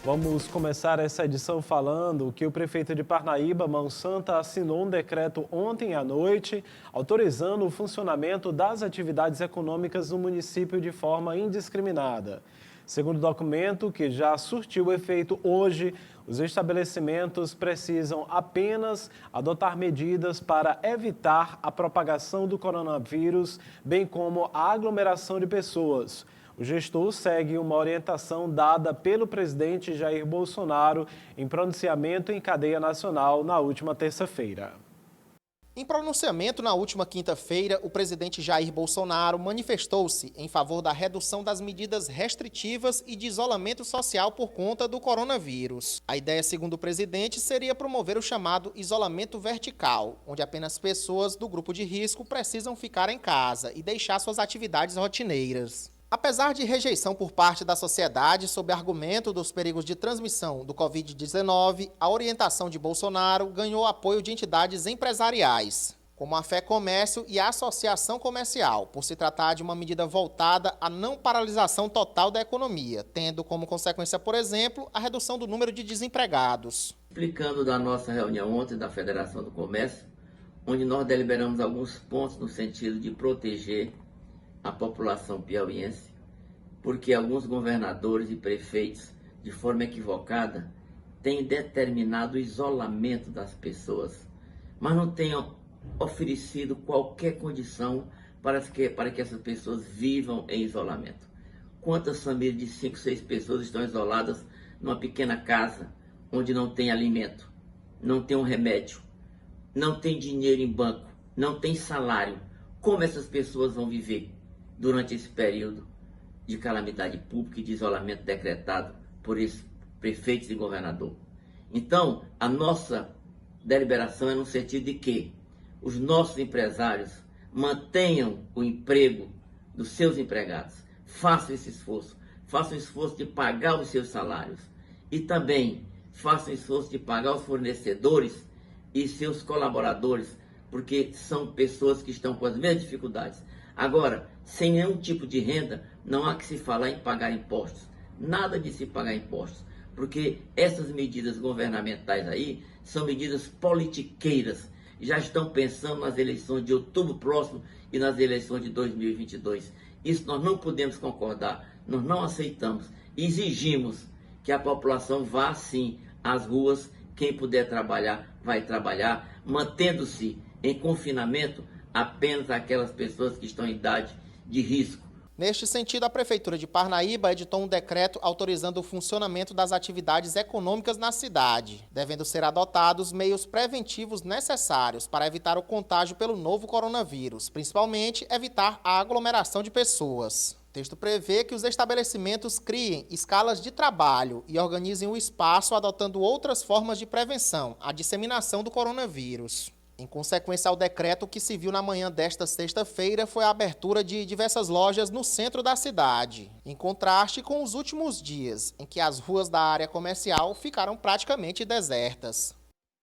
Vamos começar essa edição falando que o prefeito de Parnaíba, Mão Santa, assinou um decreto ontem à noite, autorizando o funcionamento das atividades econômicas no município de forma indiscriminada. Segundo o documento, que já surtiu efeito hoje, os estabelecimentos precisam apenas adotar medidas para evitar a propagação do coronavírus, bem como a aglomeração de pessoas. O gestor segue uma orientação dada pelo presidente Jair Bolsonaro em pronunciamento em cadeia nacional na última terça-feira. Em pronunciamento na última quinta-feira, o presidente Jair Bolsonaro manifestou-se em favor da redução das medidas restritivas e de isolamento social por conta do coronavírus. A ideia, segundo o presidente, seria promover o chamado isolamento vertical, onde apenas pessoas do grupo de risco precisam ficar em casa e deixar suas atividades rotineiras. Apesar de rejeição por parte da sociedade sob argumento dos perigos de transmissão do Covid-19, a orientação de Bolsonaro ganhou apoio de entidades empresariais, como a Fé Comércio e a Associação Comercial, por se tratar de uma medida voltada à não paralisação total da economia, tendo como consequência, por exemplo, a redução do número de desempregados. Explicando da nossa reunião ontem da Federação do Comércio, onde nós deliberamos alguns pontos no sentido de proteger a população piauiense, porque alguns governadores e prefeitos, de forma equivocada, têm determinado o isolamento das pessoas, mas não têm oferecido qualquer condição para que essas pessoas vivam em isolamento. Quantas famílias de 5, 6 pessoas estão isoladas numa pequena casa, onde não tem alimento, não tem um remédio, não tem dinheiro em banco, não tem salário? Como essas pessoas vão viver durante esse período de calamidade pública e de isolamento decretado por esses prefeitos e governador? Então, a nossa deliberação é no sentido de que os nossos empresários mantenham o emprego dos seus empregados, façam esse esforço, façam o esforço de pagar os seus salários e também façam o esforço de pagar os fornecedores e seus colaboradores, porque são pessoas que estão com as mesmas dificuldades. Agora, sem nenhum tipo de renda, não há que se falar em pagar impostos. Nada de se pagar impostos, porque essas medidas governamentais aí são medidas politiqueiras. Já estão pensando nas eleições de outubro próximo e nas eleições de 2022. Isso nós não podemos concordar, nós não aceitamos. Exigimos que a população vá sim às ruas, quem puder trabalhar, vai trabalhar, mantendo-se em confinamento apenas aquelas pessoas que estão em idade de risco. Neste sentido, a Prefeitura de Parnaíba editou um decreto autorizando o funcionamento das atividades econômicas na cidade, devendo ser adotados meios preventivos necessários para evitar o contágio pelo novo coronavírus, principalmente evitar a aglomeração de pessoas. O texto prevê que os estabelecimentos criem escalas de trabalho e organizem o espaço adotando outras formas de prevenção à disseminação do coronavírus. Em consequência ao decreto, que se viu na manhã desta sexta-feira foi a abertura de diversas lojas no centro da cidade, em contraste com os últimos dias, em que as ruas da área comercial ficaram praticamente desertas.